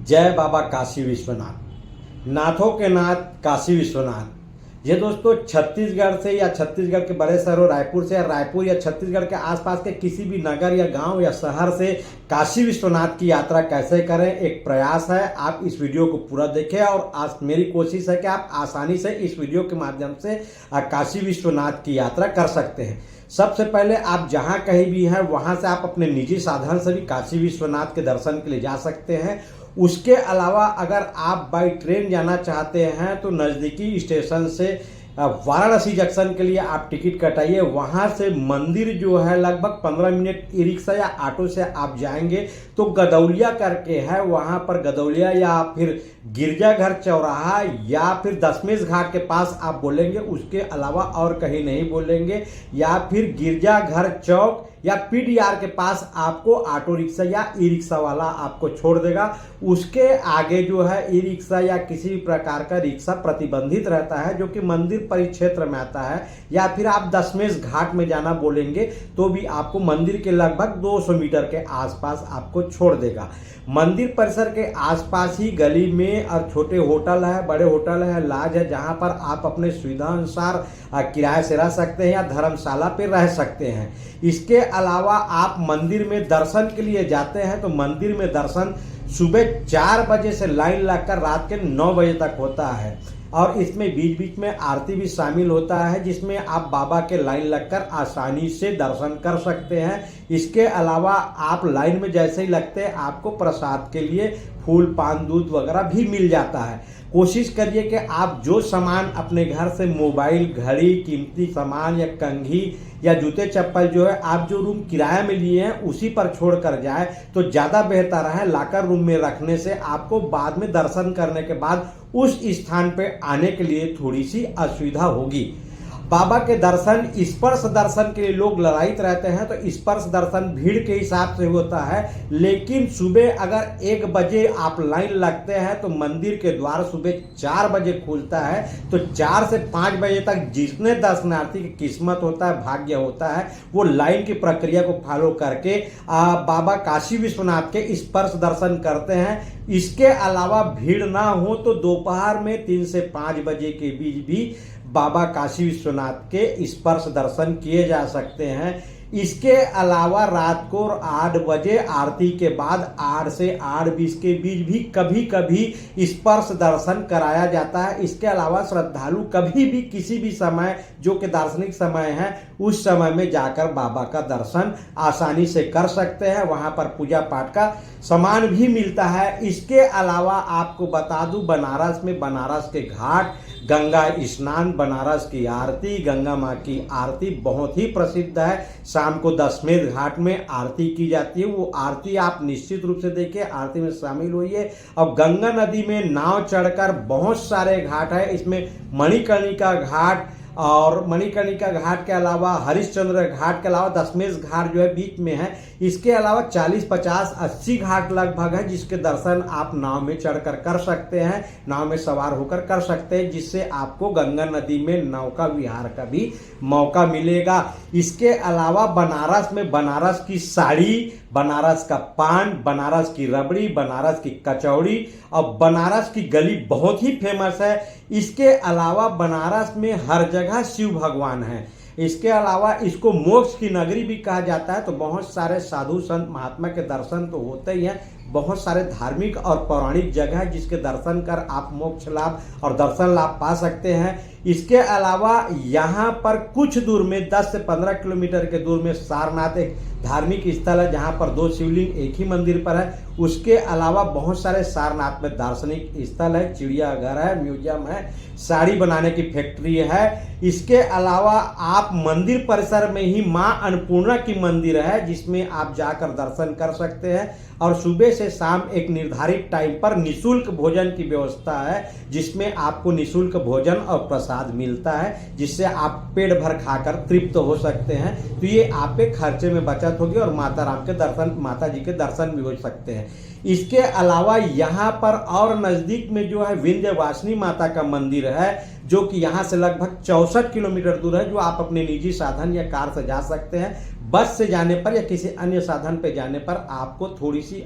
जय बाबा काशी विश्वनाथ, नाथों के नाथ काशी विश्वनाथ। ये दोस्तों छत्तीसगढ़ से या छत्तीसगढ़ के बड़े शहरों रायपुर से या रायपुर या छत्तीसगढ़ के आसपास के किसी भी नगर या गांव या शहर से काशी विश्वनाथ की यात्रा कैसे करें, एक प्रयास है। आप इस वीडियो को पूरा देखें और आज मेरी कोशिश है कि आप आसानी से इस वीडियो के माध्यम से काशी विश्वनाथ की यात्रा कर सकते हैं। सबसे पहले आप जहां कहीं भी हैं वहां से आप अपने निजी साधन से भी काशी विश्वनाथ के दर्शन के लिए जा सकते हैं। उसके अलावा अगर आप बाई ट्रेन जाना चाहते हैं तो नज़दीकी स्टेशन से वाराणसी जंक्शन के लिए आप टिकट कटाइए। वहां से मंदिर जो है लगभग 15 मिनट ई रिक्शा या ऑटो से आप जाएंगे तो गदौलिया करके है, वहां पर गदौलिया या फिर गिरजाघर चौराहा या फिर दशमेश घाट के पास आप बोलेंगे, उसके अलावा और कहीं नहीं बोलेंगे। या फिर गिरजाघर चौक या पीडीआर के पास आपको ऑटो रिक्शा या ई रिक्शा वाला आपको छोड़ देगा। उसके आगे जो है ई रिक्शा या किसी भी प्रकार का रिक्शा प्रतिबंधित रहता है जो कि मंदिर परिक्षेत्र में आता है। या फिर आप दशमेश घाट में जाना बोलेंगे तो भी आपको मंदिर के लगभग 200 मीटर के आसपास आपको छोड़ देगा। मंदिर परिसर के आसपास ही गली में और छोटे होटल है, बड़े होटल है, लॉज है, जहां पर आप अपने सुविधा अनुसार किराए से रह सकते हैं या धर्मशाला पे रह सकते हैं। इसके अलावा आप मंदिर में दर्शन के लिए जाते हैं तो मंदिर में दर्शन सुबह 4 बजे से लाइन लगकर रात के 9 बजे तक होता है और इसमें बीच बीच में आरती भी शामिल होता है जिसमें आप बाबा के लाइन लगकर आसानी से दर्शन कर सकते हैं। इसके अलावा आप लाइन में जैसे ही लगते हैं आपको प्रसाद के लिए फूल, पान, दूध वगैरह भी मिल जाता है। कोशिश करिए कि आप जो सामान अपने घर से मोबाइल, घड़ी, कीमती सामान या कंघी या जूते चप्पल जो है आप जो रूम किराए में लिए हैं उसी पर छोड़ कर जाए तो ज़्यादा बेहतर है। लाकर रूम में रखने से आपको बाद में दर्शन करने के बाद उस स्थान पे आने के लिए थोड़ी सी असुविधा होगी। बाबा के दर्शन, स्पर्श दर्शन के लिए लोग ललायित रहते हैं तो स्पर्श दर्शन भीड़ के हिसाब से होता है। लेकिन सुबह अगर 1 बजे आप लाइन लगते हैं तो मंदिर के द्वार सुबह 4 बजे खुलता है तो 4 से 5 बजे तक जितने दर्शनार्थी की किस्मत होता है, भाग्य होता है, वो लाइन की प्रक्रिया को फॉलो करके बाबा काशी विश्वनाथ के स्पर्श दर्शन करते हैं। इसके अलावा भीड़ ना हो तो दोपहर में 3 से 5 बजे के बीच भी बाबा काशी विश्वनाथ के स्पर्श दर्शन किए जा सकते हैं। इसके अलावा रात को 8 बजे आरती के बाद 8 से 8:20 के बीच भी कभी कभी स्पर्श दर्शन कराया जाता है। इसके अलावा श्रद्धालु कभी भी किसी भी समय जो कि दार्शनिक समय है उस समय में जाकर बाबा का दर्शन आसानी से कर सकते हैं। वहां पर पूजा पाठ का सामान भी मिलता है। इसके अलावा आपको बता दूं बनारस में बनारस के घाट, गंगा स्नान, बनारस की आरती, गंगा माँ की आरती बहुत ही प्रसिद्ध है। शाम को दशमेश घाट में आरती की जाती है, वो आरती आप निश्चित रूप से देखिए, आरती में शामिल होइए। और गंगा नदी में नाव चढ़कर बहुत सारे घाट है, इसमें मणिकर्णिका घाट और मणिकर्णिका घाट के अलावा हरिश्चंद्र घाट के अलावा दशमेश घाट जो है बीच में है। इसके अलावा 40, 50, 80 घाट लगभग है जिसके दर्शन आप नाव में चढ़कर कर सकते हैं, नाव में सवार होकर कर सकते हैं, जिससे आपको गंगा नदी में नौका विहार का भी मौका मिलेगा। इसके अलावा बनारस में बनारस की साड़ी, बनारस का पान, बनारस की रबड़ी, बनारस की कचौड़ी और बनारस की गली बहुत ही फेमस है। इसके अलावा बनारस में हर जगह शिव भगवान है। इसके अलावा इसको मोक्ष की नगरी भी कहा जाता है। तो बहुत सारे साधु संत महात्मा के दर्शन तो होते ही हैं, बहुत सारे धार्मिक और पौराणिक जगह है जिसके दर्शन कर आप मोक्ष लाभ और दर्शन लाभ पा सकते हैं। इसके अलावा यहाँ पर कुछ दूर में 10 से 15 किलोमीटर के दूर में सारनाथ एक धार्मिक स्थल है जहाँ पर 2 शिवलिंग एक ही मंदिर पर है। उसके अलावा बहुत सारे सारनाथ में दार्शनिक स्थल है, चिड़ियाघर है, म्यूजियम है, साड़ी बनाने की फैक्ट्री है। इसके अलावा आप मंदिर परिसर में ही माँ अन्नपूर्णा की मंदिर है जिसमें आप जाकर दर्शन कर सकते हैं। और सुबह से शाम एक निर्धारित टाइम पर निःशुल्क भोजन की व्यवस्था है जिसमें आपको निःशुल्क भोजन और प्रसाद मिलता है जिससे आप पेट भर खाकर तृप्त हो सकते हैं। तो ये आपके खर्चे में बचत होगी और माता राम के दर्शन, माता जी के दर्शन भी हो सकते हैं। इसके अलावा यहाँ पर और नज़दीक में जो है विंध्यवासिनी माता का मंदिर है जो कि यहाँ से लगभग 64 किलोमीटर दूर है, जो आप अपने निजी साधन या कार से जा सकते हैं। बस से जाने पर या किसी अन्य साधन पे जाने पर आपको थोड़ी सी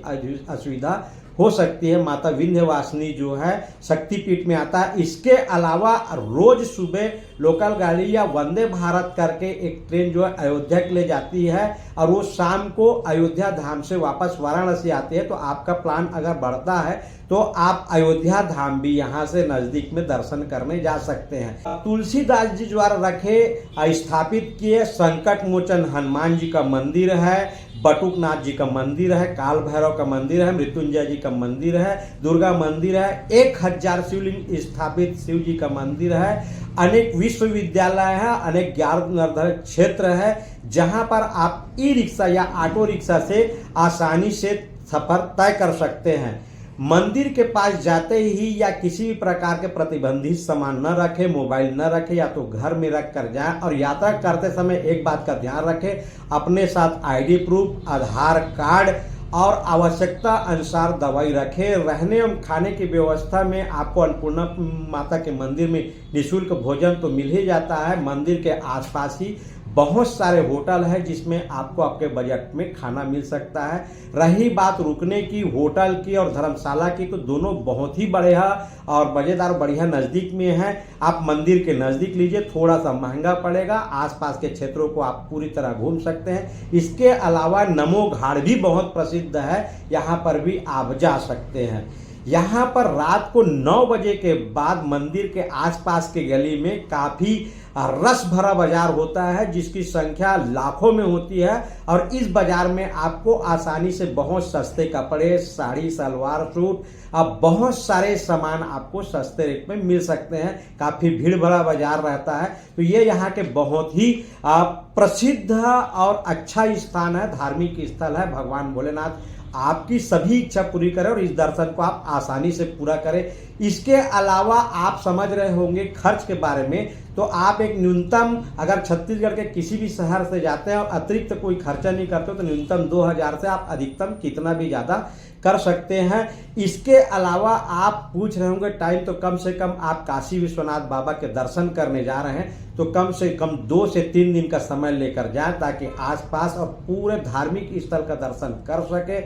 असुविधा हो सकती है। माता विंध्यवासिनी जो है शक्तिपीठ में आता है। इसके अलावा रोज सुबह लोकल गाड़ी या वंदे भारत करके एक ट्रेन जो है अयोध्या के लिए जाती है और वो शाम को अयोध्या धाम से वापस वाराणसी आती है। तो आपका प्लान अगर बढ़ता है तो आप अयोध्या धाम भी यहाँ से नजदीक में दर्शन करने जा सकते हैं। तुलसीदास जी द्वारा रखे स्थापित किए संकट मोचन हनुमान जी का मंदिर है, बटुकनाथ जी का मंदिर है, काल भैरव का मंदिर है, मृत्युंजय जी का मंदिर है, दुर्गा मंदिर है, 1000 शिवलिंग स्थापित शिव जी का मंदिर है, अनेक विश्वविद्यालय है, अनेक ज्ञानवर्धक क्षेत्र है जहां पर आप ई रिक्शा या ऑटो रिक्शा से आसानी से सफर तय कर सकते हैं। मंदिर के पास जाते ही या किसी भी प्रकार के प्रतिबंधित सामान न रखें, मोबाइल न रखें या तो घर में रख कर जाएं। और यात्रा करते समय एक बात का ध्यान रखें, अपने साथ आईडी प्रूफ, आधार कार्ड और आवश्यकता अनुसार दवाई रखें। रहने एवं खाने की व्यवस्था में आपको अन्नपूर्णा माता के मंदिर में निःशुल्क भोजन तो मिल ही जाता है। मंदिर के आसपास ही बहुत सारे होटल है जिसमें आपको आपके बजट में खाना मिल सकता है। रही बात रुकने की, होटल की और धर्मशाला की, तो दोनों बहुत ही बढ़िया और मज़ेदार बढ़िया नज़दीक में है। आप मंदिर के नज़दीक लीजिए, थोड़ा सा महंगा पड़ेगा। आसपास के क्षेत्रों को आप पूरी तरह घूम सकते हैं। इसके अलावा नमो घाट भी बहुत प्रसिद्ध है, यहाँ पर भी आप जा सकते हैं। यहाँ पर रात को 9 बजे के बाद मंदिर के आसपास के गली में काफ़ी रस भरा बाजार होता है जिसकी संख्या लाखों में होती है। और इस बाजार में आपको आसानी से बहुत सस्ते कपड़े, साड़ी, सलवार सूट, अब बहुत सारे सामान आपको सस्ते रेट में मिल सकते हैं। काफ़ी भीड़ भरा बाजार रहता है। तो ये यहाँ के बहुत ही प्रसिद्ध और अच्छा स्थान है, धार्मिक स्थल है। भगवान भोलेनाथ आपकी सभी इच्छा पूरी करें और इस दर्शन को आप आसानी से पूरा करें। इसके अलावा आप समझ रहे होंगे खर्च के बारे में, तो आप एक न्यूनतम अगर छत्तीसगढ़ के किसी भी शहर से जाते हैं और अतिरिक्त कोई खर्चा नहीं करते तो न्यूनतम 2000 से आप अधिकतम कितना भी ज़्यादा कर सकते हैं। इसके अलावा आप पूछ रहे होंगे टाइम, तो कम से कम आप काशी विश्वनाथ बाबा के दर्शन करने जा रहे हैं तो कम से कम 2 से 3 दिन का समय लेकर जाएं ताकि आसपास और पूरे धार्मिक स्थल का दर्शन कर सके।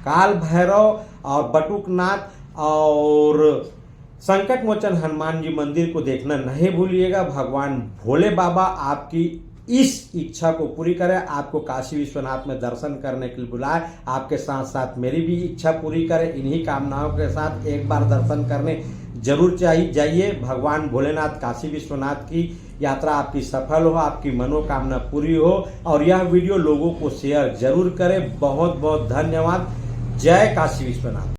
काल भैरव और बटुकनाथ और संकट मोचन हनुमान जी मंदिर को देखना नहीं भूलिएगा। भगवान भोले बाबा आपकी इस इच्छा को पूरी करें, आपको काशी विश्वनाथ में दर्शन करने के लिए बुलाए, आपके साथ साथ मेरी भी इच्छा पूरी करें। इन्हीं कामनाओं के साथ एक बार दर्शन करने जरूर जाइए। भगवान भोलेनाथ काशी विश्वनाथ की यात्रा आपकी सफल हो, आपकी मनोकामना पूरी हो और यह वीडियो लोगों को शेयर जरूर करें। बहुत बहुत धन्यवाद। जय काशी विश्वनाथ।